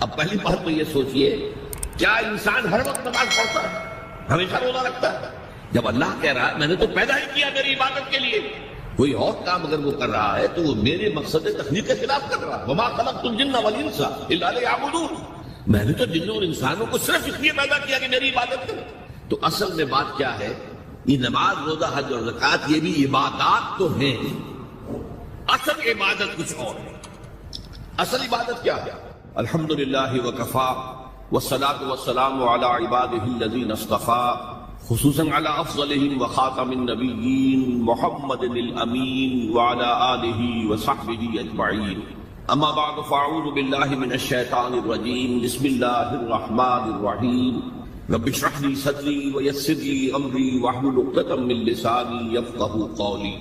اب پہلی بات تو یہ سوچئے، کیا انسان ہر وقت نماز پڑھتا ہے؟ ہمیشہ روزہ رکھتا ہے؟ جب اللہ کہہ رہا ہے میں نے تو پیدا ہی کیا میری عبادت کے لیے، کوئی اور کام اگر وہ کر رہا ہے تو وہ میرے مقصد تخلیق کے خلاف کر رہا ہے۔ وما خلقت الجن والانس الا لیعبدون، میں نے تو جنوں اور انسانوں کو صرف اس لیے پیدا کیا کہ میری عبادت کریں۔ تو اصل میں بات کیا ہے؟ یہ نماز، روزہ، حج اور زکوٰۃ یہ بھی عبادات تو ہیں، اصل عبادت کچھ اور ہے۔ اصل عبادت کیا ہے؟ الحمدللہ وکفا والصلاة والسلام علی عبادہ الذین اصطفیٰ، خصوصاً علی افضلہم وخاتم النبیین محمد الامین وعلی آلہ وصحبہ اجمعین، اما بعد فاعوذ باللہ من الشیطان الرجیم، بسم اللہ الرحمن الرحیم، رب اشرح لی صدری ویسر لی امری واحلل عقدۃ من لسانی یفقہوا قولی،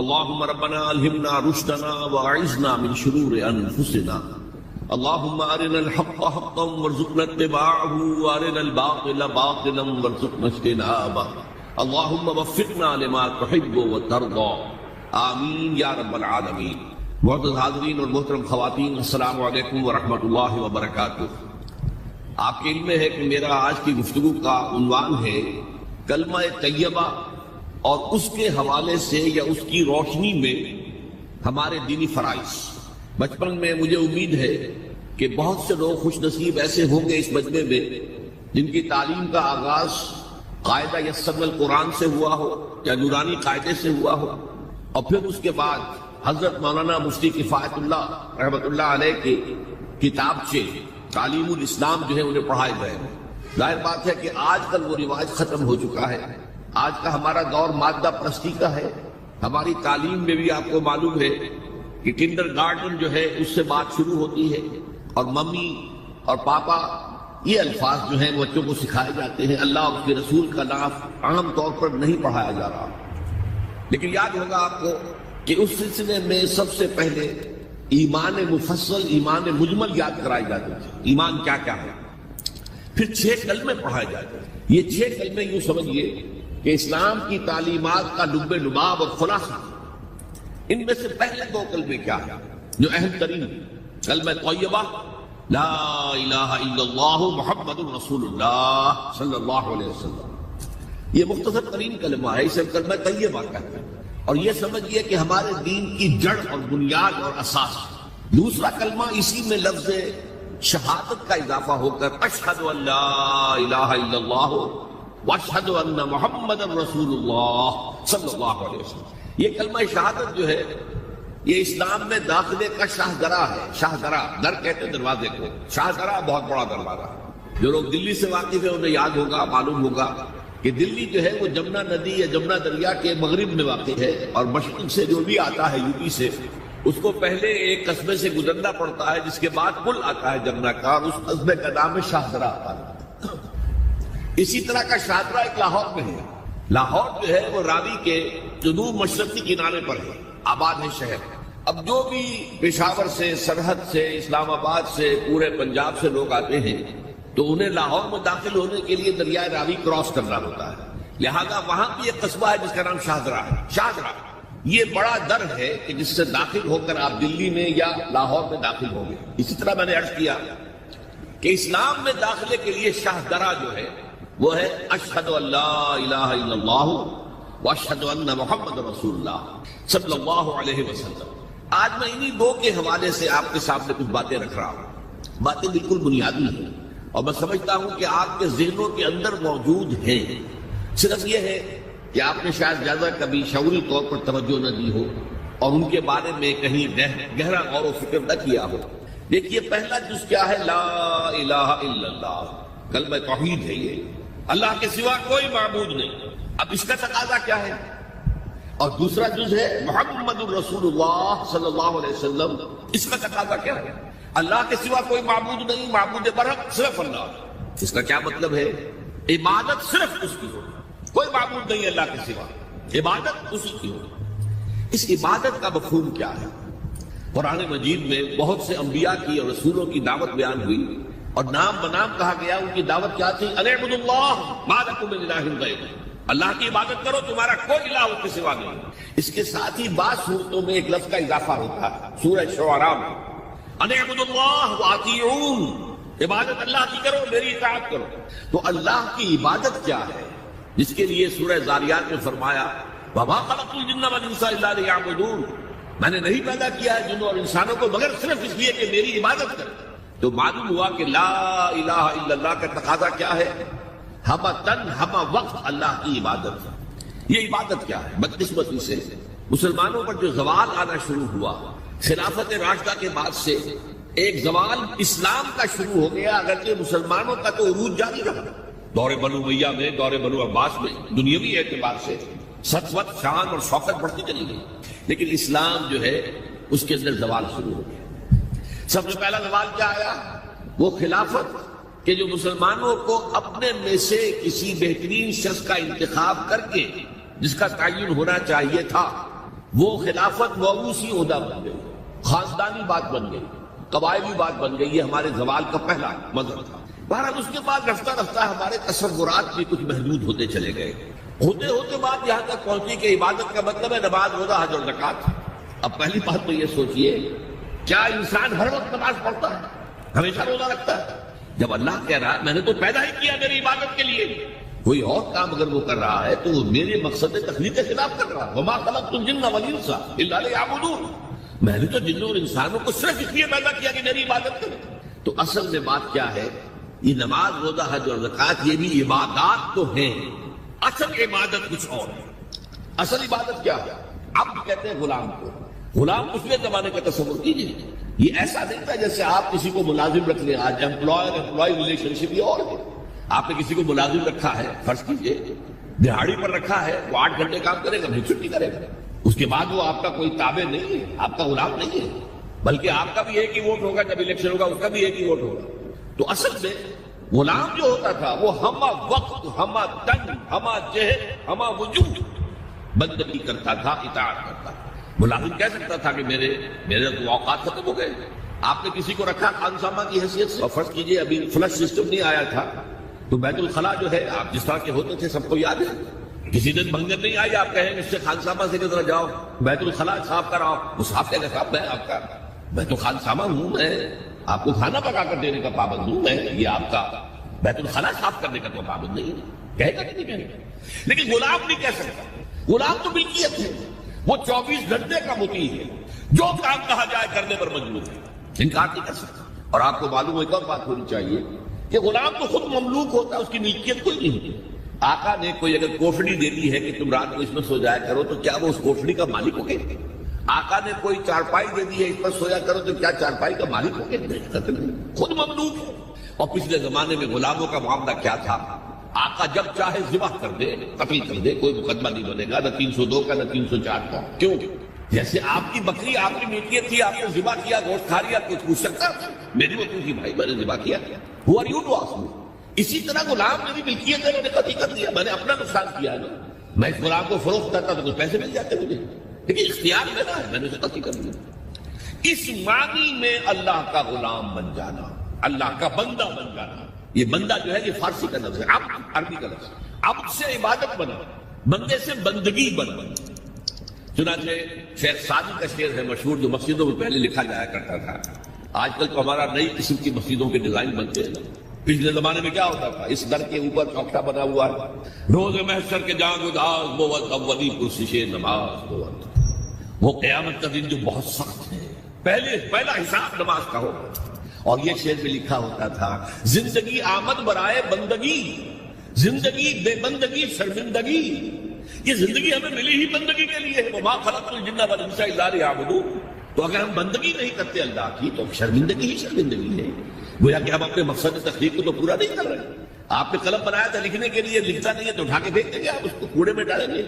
اللہم ربنا الہمنا رشدنا واعذنا من شرور انفسنا، اللہم ارنا الحق حقا وارزقنا اتباعہ وارنا الباطل باطلا وارزقنا اجتنابہ، اللہم وفقنا لما تحب وترضى، آمین یا رب العالمین۔ معزز حاضرین اور محترم خواتین، السلام علیکم ورحمۃ اللہ وبرکاتہ۔ آپ کے علم میں ہے کہ میرا آج کی گفتگو کا عنوان ہے کلمہ طیبہ اور اس کے حوالے سے یا اس کی روشنی میں ہمارے دینی فرائض۔ بچپن میں مجھے امید ہے کہ بہت سے لوگ خوش نصیب ایسے ہوں گے اس مجمع میں جن کی تعلیم کا آغاز قاعدہ یسرنا القرآن سے ہوا ہو یا نورانی قاعدے سے ہوا ہو، اور پھر اس کے بعد حضرت مولانا مفتی کفایت اللہ رحمۃ اللہ علیہ کی کتابچے تعلیم الاسلام جو ہے انہیں پڑھائے گئے۔ ظاہر بات ہے کہ آج کل وہ رواج ختم ہو چکا ہے، آج کا ہمارا دور مادہ پرستی کا ہے۔ ہماری تعلیم میں بھی آپ کو معلوم ہے کہ کنڈر گارڈن جو ہے اس سے بات شروع ہوتی ہے، اور ممی اور پاپا یہ الفاظ جو ہیں بچوں کو سکھائے جاتے ہیں، اللہ اور اس کے رسول کا نام عام طور پر نہیں پڑھایا جا رہا۔ لیکن یاد ہوگا آپ کو کہ اس سلسلے میں سب سے پہلے ایمان مفصل، ایمان مجمل یاد کرائی جاتی تھی، ایمان کیا کیا ہے، پھر 6 کلمے پڑھائے جاتے ہیں۔ یہ 6 کلمے یوں سمجھیے کہ اسلام کی تعلیمات کا لب لباب اور خلاصہ۔ ان میں سے پہلے 2 کلمے کیا ہیں جو اہم ترین؟ کلمہ طیبہ لا الہ الا اللہ محمد رسول اللہ صلی اللہ علیہ وسلم، یہ مختصر ترین کلمہ ہے، اسے کلمہ طیبہ کہتے ہیں، اور یہ سمجھیے کہ ہمارے دین کی جڑ اور بنیاد اور اساس ہے۔ دوسرا کلمہ اسی میں لفظ شہادت کا اضافہ ہو کر اشہد ان لا الہ الا اللہ واشہد ان محمد رسول اللہ صلی اللہ علیہ وسلم۔ یہ کلمہ شہادت جو ہے یہ اسلام میں داخلے کا شاہدرہ ہے۔ شاہدرہ، در کہتے ہیں دروازے کو، شاہدرہ بہت بڑا دروازہ ہے۔ جو لوگ دلی سے واقف ہیں انہیں یاد ہوگا، معلوم ہوگا کہ دلی جو ہے وہ جمنا ندی یا جمنا دریا کے مغرب میں واقع ہے، اور مشرق سے جو بھی آتا ہے یو پی سے، اس کو پہلے ایک قصبے سے گزرنا پڑتا ہے جس کے بعد پل آتا ہے جمنا کا، اور اس قصبے کا نام ہے شاہدرہ آتا ہے۔ اسی طرح کا شاہدرہ ایک لاہور میں ہے۔ لاہور جو ہے وہ راوی کے جنوب مشرقی کنارے پر ہے، آباد ہے شہر۔ اب جو بھی پشاور سے، سرحد سے، اسلام آباد سے، پورے پنجاب سے لوگ آتے ہیں تو انہیں لاہور میں داخل ہونے کے لیے دریائے راوی کراس کرنا ہوتا ہے، لہذا وہاں بھی ایک قصبہ ہے جس کا نام شاہدرہ ہے۔ شاہدرہ یہ بڑا در ہے کہ جس سے داخل ہو کر آپ دلی میں یا لاہور میں داخل ہوں گے۔ اسی طرح میں نے عرض کیا کہ اسلام میں داخلے کے لیے شاہدرہ جو ہے وہ ہے اشہد ان لا الہ الا اللہ واشہد ان محمد رسول اللہ صلی اللہ علیہ وسلم۔ آج میں انہی 2 کے حوالے سے آپ کے سامنے کچھ باتیں رکھ رہا ہوں، باتیں بالکل بنیادی ہیں، اور میں سمجھتا ہوں کہ آپ کے ذہنوں کے اندر موجود ہیں۔ صرف یہ ہے کہ آپ نے شاید زیادہ کبھی شعوری طور پر توجہ نہ دی ہو اور ان کے بارے میں کہیں گہرا غور و فکر نہ کیا ہو۔ دیکھیے پہلا جز کیا ہے؟ لا الہ الا اللہ، کلمہ توحید ہے۔ یہ اللہ کے سوا کوئی معبود نہیں۔ اب اس کا تقاضا کیا ہے؟ اور دوسرا جز ہے محمد الرسول اللہ صلی اللہ علیہ وسلم، اس کا تقاضا کیا ہے؟ اللہ کے سوا کوئی معبود نہیں، معبود برحق صرف اللہ۔ اس کا کیا مطلب ہے؟ عبادت صرف اس کی ہو، کوئی معبود نہیں اللہ کے سوا، عبادت اسی کی ہو۔ اس عبادت کا مفہوم کیا ہے؟ قرآن مجید میں بہت سے انبیاء کی اور رسولوں کی دعوت بیان ہوئی، اور نام بنام کہا گیا ان کی دعوت کیا تھی؟ ان اعبدوا اللہ ما لکم من الہ غیرہ، اللہ کی عبادت کرو، تمہارا کوئی الہ اس کے سوا نہیں۔ اس کے ساتھ ہی بعض صورتوں میں ایک لفظ کا اضافہ ہوتا ہے، سورہ شعراء میں ان اعبدوا اللہ واطیعون، عبادت اللہ کی کرو، میری اطاعت کرو۔ تو اللہ کی عبادت کیا ہے، جس کے لیے سورہ ذاریات میں فرمایا وَمَا خَلَقْتُ الْجِنَّ وَالْإِنسَ إِلَّا لِيَعْبُدُونِ، میں نے نہیں پیدا کیا ہے جنوں اور انسانوں کو مگر صرف اس لیے کہ میری عبادت کریں۔ تو معلوم ہوا کہ لا الہ الا اللہ کا تقاضا کیا ہے، ہمہ تن ہمہ وقت اللہ کی عبادت۔ یہ عبادت کیا ہے؟ بدقسمتی سے مسلمانوں پر جو زوال آنا شروع ہوا خلافت راشدہ کے بعد سے، ایک زوال اسلام کا شروع ہو گیا، اگرچہ مسلمانوں کا تو عروج جاری رہا۔ دور بنو امیہ میں، دور بنو عباس میں دنیاوی اعتبار سے سطوت، شان اور شوکت بڑھتی چلی گئی، لیکن اسلام جو ہے اس کے اندر زوال شروع ہو گیا۔ سب سے پہلا زوال کیا آیا؟ وہ خلافت کہ جو مسلمانوں کو اپنے میں سے کسی بہترین شخص کا انتخاب کر کے جس کا تعین ہونا چاہیے تھا، وہ خلافت موروثی عہدہ بن گئی، خاندانی بات بن گئی، قبائلی بات بن گئی۔ یہ ہمارے زوال کا پہلا منظر تھا۔ بہرحال اس کے بعد رفتہ رفتہ ہمارے تصورات بھی کچھ محدود ہوتے چلے گئے، ہوتے ہوتے بات یہاں تک پہنچی کہ عبادت کا مطلب ہے نماز، روزہ، حج اور زکوٰۃ۔ اب پہلی بات تو یہ سوچئے، کیا انسان ہر وقت نماز پڑھتا ہے، ہمیشہ روزہ رکھتا ہے؟ جب اللہ کہہ رہا ہے میں نے تو پیدا ہی کیا میری عبادت کے لیے، کوئی اور کام اگر وہ کر رہا ہے تو وہ میرے مقصد تخلیق کے خلاف کر رہا ہے۔ وَمَا خَلَقْتُ الْجِنَّ وَالْإِنسَ إِلَّا لِيَعْبُدُونِ، میں نے تو جنوں اور انسانوں کو صرف اس لیے پیدا کیا کہ میری عبادت کریں۔ تو اصل میں بات کیا ہے، یہ نماز، روزہ، حج اور زکوٰۃ یہ بھی عبادات تو ہیں، اصل عبادت کچھ اور ہے۔ اصل عبادت کیا ہے؟ عبد کہتے ہیں غلام کو۔ غلام پچھلے زمانے کا تصور کیجیے، یہ ایسا نہیں تھا جیسے آپ کسی کو ملازم رکھ لیں۔ آج امپلائی ریلیشن شپ یہ اور ہے۔ آپ نے کسی کو ملازم رکھا ہے، فرض کیجیے دہاڑی پر رکھا ہے، وہ 8 گھنٹے کام کرے گا، پھر چھٹی کرے گا، اس کے بعد وہ آپ کا کوئی تابع نہیں ہے، آپ کا غلام نہیں ہے، بلکہ آپ کا بھی ایک ہی ووٹ ہوگا، جب الیکشن ہوگا اس کا بھی ایک ہی ووٹ ہوگا۔ تو اصل میں غلام جو ہوتا تھا وہ ہمہ وقت، ہمہ تن، ہمہ جہد، ہمہ وجود بندگی کرتا تھا، اطاعت کرتا تھا۔ ملازم کہہ سکتا تھا کہ میرے تو اوقات ختم ہو گئے، آپ نے کسی کو رکھا خانسامہ کی حیثیت سے، اور فرض کیجئے ابھی فلش سسٹم نہیں آیا تھا تو بیت الخلاء جو ہے آپ جس طرح کے ہوتے تھے سب کو یاد ہے، کسی دن بھنگر نہیں آئی، آپ کہیں اس سے خانسامہ سے کس طرح جاؤ بیت الخلاء صاف کراؤ، وہ صاف کہہ گا صاحب میں آپ کا میں تو خانسامہ ہوں، میں آپ کو کھانا پکا کر دینے کا پابند ہوں، میں یہ آپ کا بیت الخلاء صاف کرنے کا تو پابند نہیں ہے، کہے گا کہ نہیں کہے گا؟ لیکن غلام نہیں کہہ سکتا، غلام تو ملکیت ہے، وہ 24 گھنٹے کا مطیع ہے، جو کام کہا جائے کرنے پر مجبور ہے، انکار نہیں کر سکتا۔ اور آپ کو معلوم ایک اور بات ہونی چاہیے کہ غلام تو خود مملوک ہوتا ہے، اس کی ملکیت کوئی نہیں ہوتی۔ آقا نے کوئی اگر کوٹڑی دے دی ہے کہ تم رات کو اس میں سو جایا کرو تو کیا وہ اس کوٹڑی کا مالک ہو گئے؟ آقا نے کوئی چارپائی دے دی ہے اس پر سویا کرو تو کیا چارپائی کا مالک ہو گئے؟ خود مملوک ہے۔ اور پچھلے زمانے میں غلاموں کا معاملہ کیا تھا؟ آقا جب چاہے ذبح کر دے، قتل کر دے، کوئی مقدمہ نہیں بنے گا، نہ 302 کا نہ 304 کا۔ کیوں؟ جیسے آپ کی بکری آپ کی ملکیت تھی، آپ نے ذبح کیا، گوشت کھا لیا، کچھ پوچھ سکتا میری بکری تھی بھائی، میں نے ذبح کیا، Who are you to ask me؟ اسی طرح غلام میری ملکیت ہے، میں نے قتل کر دیا، میں نے اپنا نقصان کیا ہے نا، میں اس غلام کو فروخت کرتا تو کچھ پیسے مل جاتے مجھے، لیکن اختیار میرا ہے، میں نے اسے قتل کر دیا۔ اس معنی میں اللہ کا غلام بن جانا، اللہ کا بندہ بن جانا، یہ بندہ جو ہے یہ فارسی کا لفظ ہے، عبد عربی کا لفظ، عبد سے عبادت بنا، بندے سے بندگی بنا۔ چنانچہ شیخ سعدی کا شعر ہے مشہور، جو مسجدوں میں پہلے لکھا جایا کرتا تھا۔ آج کل تو ہمارا نئی قسم کی مسجدوں کے ڈیزائن بنتے ہیں، پچھلے زمانے میں کیا ہوتا تھا، اس در کے اوپر چوکٹا بنا ہوا ہے، روز محشر کے جان گداز بود اولی پرسش نماز بود، وہ قیامت کا دن جو بہت سخت ہے، پہلا حساب نماز کا ہوگا۔ اور یہ شعر میں لکھا ہوتا تھا، زندگی آمد برائے بندگی، زندگی بے بندگی شرمندگی، یہ زندگی ہمیں ملی ہی بندگی کے لیے ہے، وما خلقت الجن والانس الا لیعبدون۔ تو اگر ہم بندگی نہیں کرتے اللہ کی تو شرمندگی ہی شرمندگی ہے، گویا کہ ہم اپنے مقصد تخلیق کو تو پورا نہیں کر رہے۔ آپ نے قلم بنایا تھا لکھنے کے لیے، لکھتا نہیں ہے تو اٹھا کے پھینک دیں گے، آپ اس کو کوڑے میں ڈالیں گے۔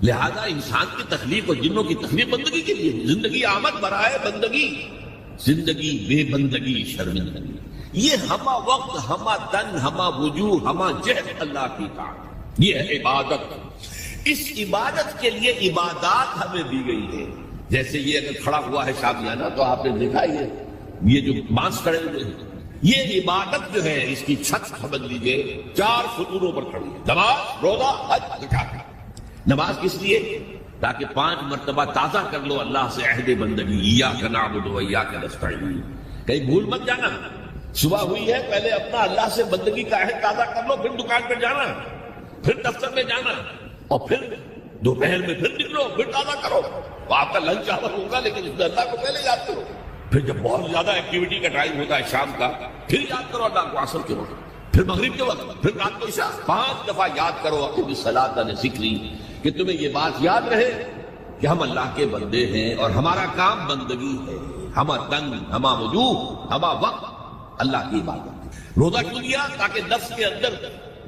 لہذا انسان کی تخلیق اور جنوں کی تخلیق بندگی کے لیے، زندگی آمد برائے بندگی، زندگی بے بندگی شرمندگی، یہ ہمہ وقت، ہمہ تن، ہمہ وجوہ، ہمہ جہد اللہ کی اطاعت، یہ ہے عبادت۔ اس عبادت کے لیے عبادات ہمیں دی گئی ہے۔ جیسے یہ اگر کھڑا ہوا ہے شامیانہ تو آپ نے دیکھا یہ جو بانس کھڑے ہوئے ہیں، یہ عبادت جو ہے اس کی چھت سمجھ لیجیے 4 ستونوں پر کھڑی ہے، نماز، روزہ، حج، زکوٰۃ۔ نماز کس لیے؟ تاکہ 5 مرتبہ تازہ کر لو اللہ سے عہد بندگی، ایاک نعبد و ایاک نستعین، کہیں بھول مت جانا۔ صبح ہوئی ہے، پہلے اپنا اللہ سے بندگی کا عہد تازہ کر لو، پھر دکان پہ جانا، پھر دفتر میں جانا، اور پھر دوپہر میں پھر نکلو، پھر تازہ کرو۔ وہ آپ کا لنچ آور ہوگا لیکن اس میں اللہ کو پہلے یاد کرو۔ پھر جب بہت زیادہ ایکٹیویٹی کا ٹائم ہوتا ہے شام کا، پھر یاد کرو اللہ کو عصر کے وقت، پھر مغرب کے وقت، پھر رات کو عشاء، 5 دفعہ یاد کرو اپنی صلاۃ ذکری، کہ تمہیں یہ بات یاد رہے کہ ہم اللہ کے بندے ہیں اور ہمارا کام بندگی ہے، ہما تن، ہما وجوہ، ہما وقت اللہ کی عبادت۔ روزہ کیوں دیا؟ تاکہ نفس کے اندر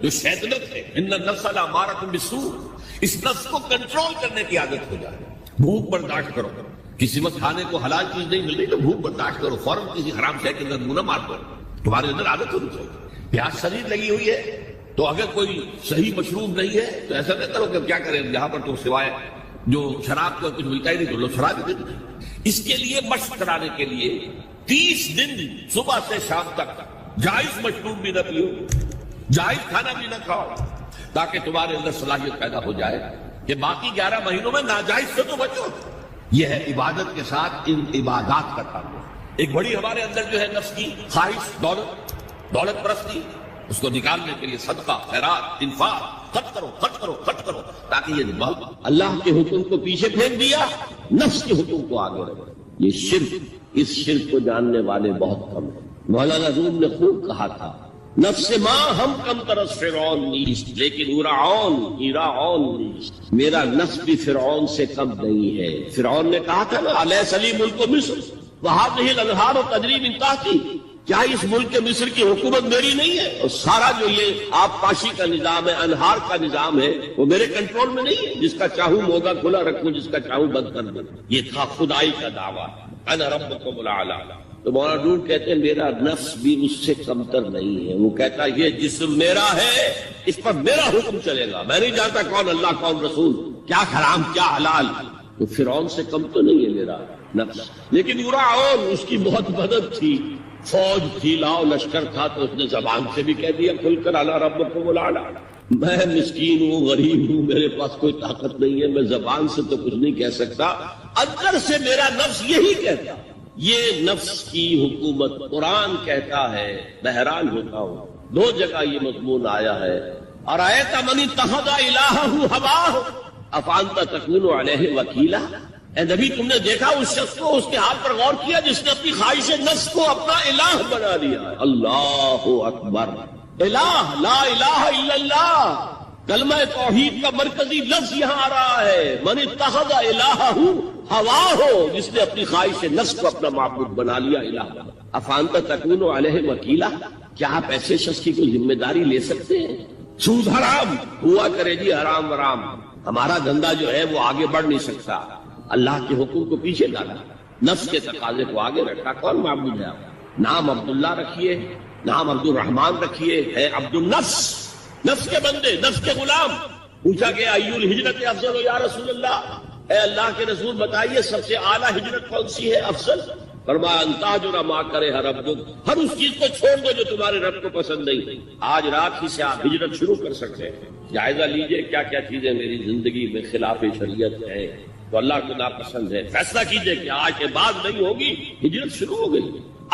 جو شیطنت ہے، ان النفس لامارۃ بالسوء، اس نفس کو کنٹرول کرنے کی عادت ہو جائے۔ بھوک برداشت کرو، کسی وقت کھانے کو حلال چیز نہیں مل رہی تو بھوک برداشت کرو، فوراً کسی حرام شے کے اندر منہ نہ مار دو، تمہارے اندر عادت ہونی چاہیے۔ پیاس شدید لگی ہوئی ہے تو اگر کوئی صحیح مشروب نہیں ہے تو ایسا نہ کرو کہ کیا کریں، یہاں پر تو سوائے جو شراب کا کچھ ملتا ہی نہیں تو لوگ شراب ہی دیتے ہیں۔ اس کے لیے مشق کرانے کے لیے 30 دن صبح سے شام تک جائز مشروب بھی نہ پیو، جائز کھانا بھی نہ کھاؤ، تاکہ تمہارے اندر صلاحیت پیدا ہو جائے کہ باقی 11 مہینوں میں ناجائز سے تو بچو۔ یہ ہے عبادت کے ساتھ ان عبادات کا تعلق۔ ایک بڑی ہمارے اندر جو ہے نفس کی خواہش، دولت پرستی، اس کو نکالنے کے لیے صدقہ، خیرات، انفاق، خرچ کرو، خرچ کرو، خرچ کرو، تاکہ یہ اللہ کے حکم کو پیچھے پھینک دیا، نفس کے حکم کو آگے رکھو۔ یہ شرک، اس شرک کو جاننے والے بہت کم ہیں۔ مولانا روم نے خوب کہا تھا، نفس ماں ہم کم ترس فرعون نیست لیکن ایراعون نیست، میرا نفس بھی فرعون سے کم نہیں ہے۔ فرعون نے کہا تھا نا، الیس لی ملک مصر وہذہ الانہار تجری من تحتی، کیا اس ملک مصر کی حکومت میری نہیں ہے؟ اور سارا جو یہ آب پاشی کا نظام ہے، انہار کا نظام ہے، وہ میرے کنٹرول میں نہیں ہے، جس کا چاہوں موگا کھلا رکھوں، جس کا چاہوں بند کر دوں۔ یہ تھا خدائی کا دعویٰ، انا ربکم الاعلی۔ تو مولانا روم کہتے ہیں میرا نفس بھی اس سے کمتر نہیں ہے۔ وہ کہتا ہے یہ جسم میرا ہے، اس پر میرا حکم چلے گا، میں نہیں جانتا کون اللہ کون رسول، کیا حرام کیا حلال۔ تو فرعون سے کم تو نہیں ہے میرا نفس، لیکن یراعون، اس کی بہت مدد تھی، فوج تھی، لاؤ لشکر تھا، تو اس نے زبان سے بھی کہہ دیا کھل کر انا ربکم الاعلی۔ میں مسکین ہوں، غریب ہوں، میرے پاس کوئی طاقت نہیں ہے، میں زبان سے تو کچھ نہیں کہہ سکتا، اندر سے میرا نفس یہی کہتا۔ یہ نفس کی حکومت قرآن کہتا ہے، بحران ہوتا ہوں، 2 جگہ یہ مضمون آیا ہے، ارأیت من اتخذ الہہ ہواہ افانت تکون علیہ وکیلا۔ اے نبی، تم نے دیکھا اس شخص کو، اس کے حال پر غور کیا جس نے اپنی خواہش نفس کو اپنا الہ بنا لیا۔ اللہ اکبر، الہ، لا الہ الا اللہ، کلمہ توحید کا مرکزی لفظ یہاں آ رہا ہے۔ من اتخذ الہہ ہواہ، جس نے اپنی خواہش نفس کو اپنا معبود بنا لیا، الہ بنا۔ افانت تکون علیہ وکیلا، کیا آپ ایسے شخص کی کوئی ذمہ داری لے سکتے ہیں؟ سود حرام ہوا کرے جی، حرام ورام، ہمارا دھندا جو ہے وہ آگے بڑھ نہیں سکتا، اللہ کے حکم کو پیچھے ڈالا، نفس کے تقاضے کو آگے رکھا۔ کون معبود ہے آپ؟ نام عبداللہ رکھیے، نام عبد الرحمان رکھیے، ہے عبد النفس، نفس کے بندے، نفس کے غلام۔ پوچھا کہ ایو الہجرت افضل یا رسول اللہ، اے اللہ کے رسول بتائیے سب سے اعلیٰ ہجرت کون سی ہے، افضل؟ فرمایا ان تہجر ما کرہ ربک، ہر اس چیز کو چھوڑ دو جو تمہارے رب کو پسند نہیں۔ آج رات ہی سے آپ ہجرت شروع کر سکتے ہیں، جائزہ لیجئے کیا کیا چیزیں میری زندگی میں خلاف شریعت ہے تو اللہ کو ناپسند ہے، فیصلہ کیجئے کہ آج کے بعد نہیں ہوگی، ہجرت شروع ہو گئی۔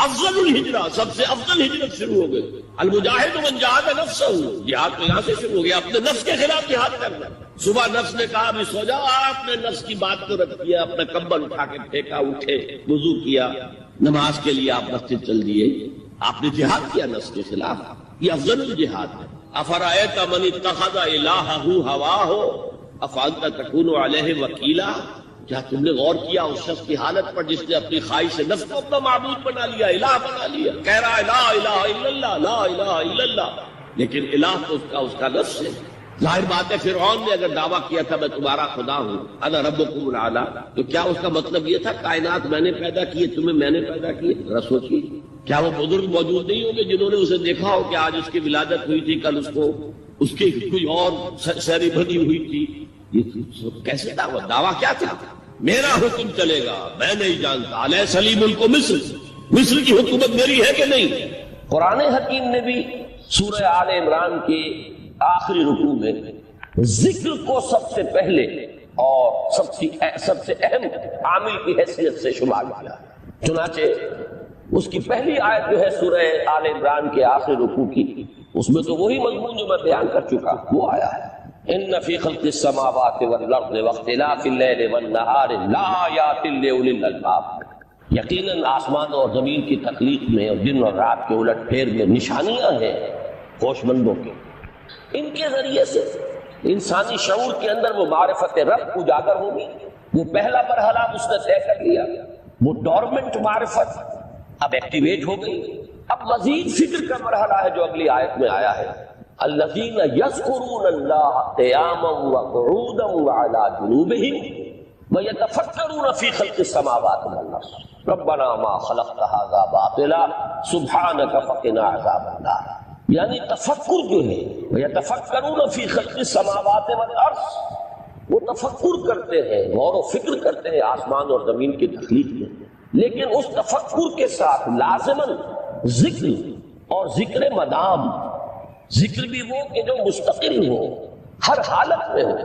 افضل الہجرہ، سب سے افضل ہجرت شروع ہو گئی۔ المجاہد من جاہد نفسہ، جہاد تو یہاں سے شروع ہو گیا، اپنے نفس کے خلاف جہاد کرنا۔ صبح نفس نے کہا ابھی سو جاؤ، آپ نے نفس کی بات کو رد کیا، اپنا کمبل اٹھا کے پھینکا، اٹھے، وضو کیا، نماز کے لیے آپ مسجد چل دیے، آپ نے جہاد کیا نفس کے خلاف، یہ افضل الجہاد ہے۔ افرأیت من اتخذ الہہ ہواہ افانت تکون علیہ وکیلا، کیا تم نے غور کیا اس شخص کی حالت پر جس نے اپنی خواہش نفس کو اپنا معبود بنا لیا، الہ بنا لیا، کہہ رہا ہے لا الہ الا اللہ، لا الہ الا اللہ، لیکن الہ تو اس کا نفس ہے۔ ظاہر بات ہے فرعون نے اگر دعویٰ کیا تھا میں تمہارا خدا ہوں، انا ربکم الاعلی، تو کیا اس کا مطلب یہ تھا کائنات میں نے پیدا کی، تمہیں میں نے پیدا کی؟ ذرا سوچیے، کیا وہ بزرگ موجود نہیں ہوں گے جنہوں نے اسے دیکھا ہو کہ آج اس کی ولادت ہوئی تھی، کل اس کی کوئی اور سیری بنی ہوئی تھی؟ یہ کیسے دعویٰ کیا تھا؟ میرا حکم چلے گا، میں نہیں جانتا، الیس لی ملک مصر، مصر کی حکومت میری ہے کہ نہیں؟ قرآن حکیم نے بھی سورہ آل عمران کے آخری رکوع میں ذکر کو سب سے پہلے اور سب سے اہم عامل کی حیثیت سے شمار کیا۔ چنانچہ اس کی پہلی آیت جو ہے سورہ آل عمران کے آخری رکوع کی، اس میں تو وہی مضمون جو میں بیان کر چکا وہ آیا ہے، ان فی خلق السماوات والارض واختلاف اللیل والنہار لآیات لأولی الالباب، یقیناً آسمانوں اور زمین کی تخلیق میں اور دن اور رات کے الٹ پھیر میں نشانیاں ہیں ہوش مندوں کے۔ ان کے ذریعے سے انسانی شعور کے اندر وہ معرفت رب اجاگر ہوگی۔ وہ پہلا مرحلہ اس نے طے کر لیا، وہ ڈورمنٹ معرفت اب ایکٹیویٹ ہو گئی۔ اب مزید فکر کا مرحلہ ہے جو اگلی آیت میں آیا ہے، الذین یذکرون اللہ قیاما وقعودا وعلی جنوبہم ویتفکرون فی خلق السماوات والارض ربنا ما خلقت ھذا باطلا سبحانک فقنا عذاب النار۔ یعنی تفکر جو ہے ویتفکرون فی خلق السماوات والارض، وہ تفکر کرتے ہیں، غور و فکر کرتے ہیں آسمان اور زمین کی تخلیق میں، لیکن اس تفکر کے ساتھ لازماً ذکر اور ذکر مدام، ذکر بھی وہ کہ جو مستقل ہو، ہر حالت میں ہو۔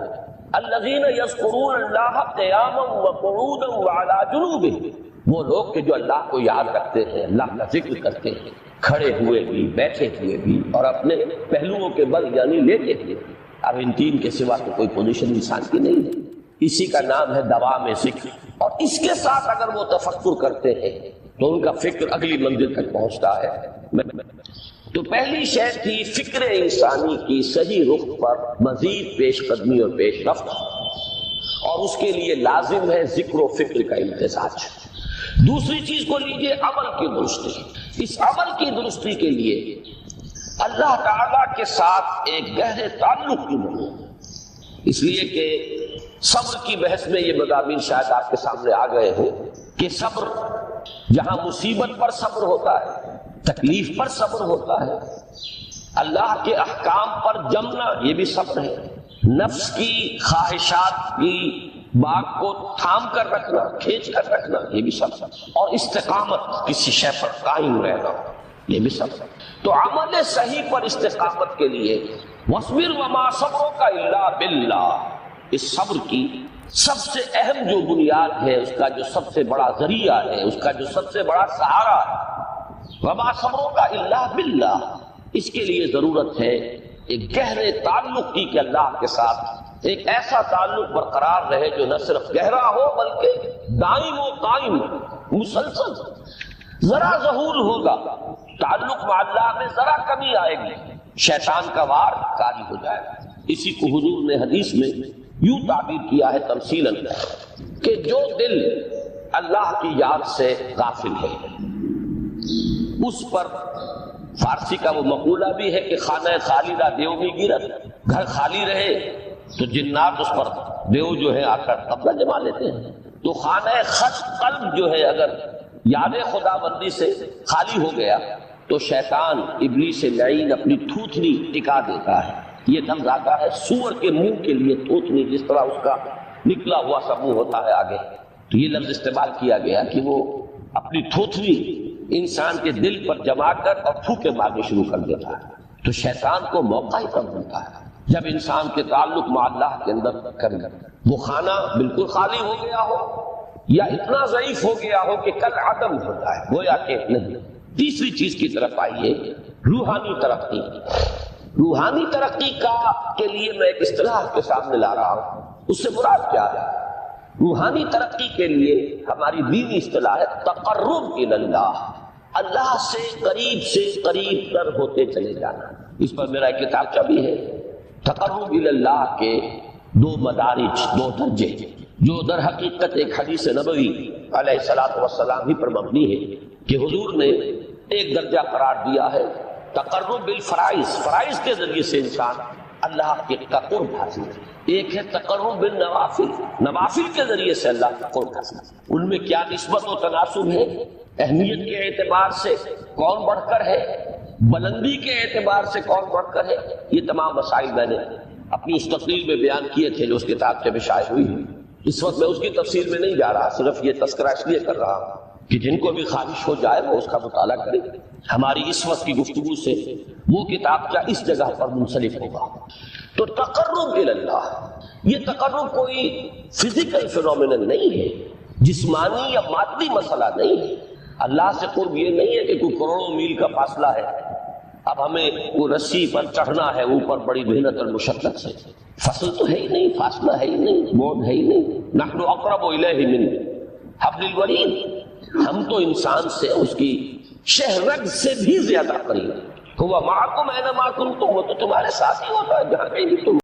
الذین یذکرون اللہ قیاما وقعودا وعلی جنوبہم، وہ لوگ کہ جو اللہ کو یاد رکھتے ہیں، اللہ کا ذکر کرتے ہیں، کھڑے ہوئے بھی، بیٹھے ہوئے بھی، اور اپنے پہلوؤں کے بل یعنی لیٹے ہوئے بھی۔ اب ان تین کے سوا تو کوئی پوزیشن انسان کی نہیں ہے، اسی کا نام ہے دوام ذکر۔ اور اس کے ساتھ اگر وہ تفکر کرتے ہیں تو ان کا فکر اگلی منزل تک پہنچتا ہے۔ تو پہلی شے تھی فکر انسانی کی صحیح رخ پر مزید پیش قدمی اور پیش رفت، اور اس کے لیے لازم ہے ذکر و فکر کا امتزاج۔ دوسری چیز کو لیجئے عمل کی درستی۔ اس عمل کی درستی کے لیے اللہ تعالیٰ کے ساتھ ایک گہرے تعلق کی ضرورت، اس لیے کہ صبر کی بحث میں یہ مضامین شاید آپ کے سامنے آ گئے ہوں کہ صبر، جہاں مصیبت پر صبر ہوتا ہے، تکلیف پر صبر ہوتا ہے، اللہ کے احکام پر جمنا یہ بھی صبر ہے، نفس کی خواہشات کی باغ کو تھام کر رکھنا، کھینچ کر رکھنا یہ بھی صبر، اور استقامت کسی شے پر قائم رہنا یہ بھی صبر۔ تو عمل صحیح پر استقامت کے لیے وَاصْبِرْ وَمَا صَبْرُكَ إِلَّا بِاللَّهِ، اس صبر کی سب سے اہم جو بنیاد ہے، اس کا جو سب سے بڑا ذریعہ ہے، اس کا جو سب سے بڑا سہارا ہے، وَمَا صَبْرُكَ إِلَّا بِاللَّهِ، اس کے لیے ضرورت ہے ایک گہرے تعلق کی کہ اللہ کے ساتھ ایک ایسا تعلق برقرار رہے جو نہ صرف گہرا ہو بلکہ دائم و قائم مسلسل۔ ذرا ظہور ہوگا تعلق مع اللہ میں، ذرا کمی آئے گی، شیطان کا وار کاری ہو جائے گا۔ اسی کو حضور نے حدیث میں یوں تعبیر کیا ہے تمثیلاً کہ جو دل اللہ کی یاد سے غافل ہے اس پر، فارسی کا وہ مقولہ بھی ہے کہ خانہ خالی را دیو میں گرت، گھر خالی رہے تو جنات اس پر دیو جو ہے آ کر قبضہ جما لیتے ہیں۔ تو خانہ خط قلب جو ہے اگر یاد خدا بندی سے خالی ہو گیا تو شیطان ابلیس لعین اپنی تھوتنی ٹکا دیتا ہے۔ یہ لفظ آتا ہے سور کے منہ کے لیے تھوتنی، جس طرح اس کا نکلا ہوا سا منہ ہوتا ہے آگے، تو یہ لفظ استعمال کیا گیا کہ وہ اپنی تھوتنی انسان کے دل پر جما کر اور پھوکے مارنے شروع کر دیتا ہے۔ تو شیطان کو موقع ہی کم ملتا ہے جب انسان کے تعلق مع اللہ کے اندر کرے، وہ خانہ بالکل خالی ہو گیا ہو یا اتنا ضعیف ہو گیا ہو کہ کل عدم ہوتا ہے، گویا کہ نہیں۔ تیسری چیز کی طرف آئیے، روحانی ترقی۔ روحانی ترقی کے لیے میں ایک اصطلاح کے سامنے لا رہا ہوں، اس سے مراد کیا ہے؟ روحانی ترقی کے لیے ہماری دینی اصطلاح ہے تقرب الی اللہ، اللہ سے قریب تر ہوتے چلے جانا۔ اس پر میرا ایک کتابچہ بھی ہے، تقرب الی اللہ کے دو مدارج، دو درجے، جو در حقیقت ایک حدیث نبوی علیہ الصلوۃ والسلام ہی پر مبنی ہے کہ حضور نے ایک درجہ قرار دیا ہے تقرب بالفرائض، فرائض کے ذریعے سے انسان اللہ کے قرب حاصل ہے۔ ایک ہے تقرب بالنوافل، نوافل کے ذریعے سے اللہ کا قرب حاصل ہے۔ ان میں کیا نسبت و تناسب ہے، اہمیت کے اعتبار سے کون بڑھ کر ہے، بلندی کے اعتبار سے کون بڑھ کر ہے، یہ تمام مسائل میں نے اپنی اس تقریر میں بیان کیے تھے جو اس کتاب سے شائع ہوئی ہے۔ اس وقت میں اس کی تفصیل میں نہیں جا رہا، صرف یہ تذکرہ اس لیے کر رہا ہوں کہ جن کو بھی خواہش ہو جائے وہ اس کا مطالعہ کرے۔ ہماری اس وقت کی گفتگو سے وہ کتاب کیا اس جگہ پر منسلک ہوگا۔ تو تقرب الی اللہ، یہ تقرب کوئی فزیکل فینومینل نہیں ہے، جسمانی یا مادی مسئلہ نہیں ہے۔ اللہ سے قرب یہ نہیں ہے کہ کوئی کروڑوں میل کا فاصلہ ہے، اب ہمیں وہ رسی پر چڑھنا ہے اوپر بڑی محنت اور مشقت سے، فصل تو ہے ہی نہیں، فاصلہ ہے ہی نہیں، موڈ ہے ہی نہیں۔ نحن اقرب الیہ من حبل الورید، ہم تو انسان سے اس کی شہرگ سے بھی زیادہ قریب۔ ہوا معکم اینما کنتم، وہ تو تمہارے ساتھ ہی ہوتا ہے جہاں کہیں بھی تم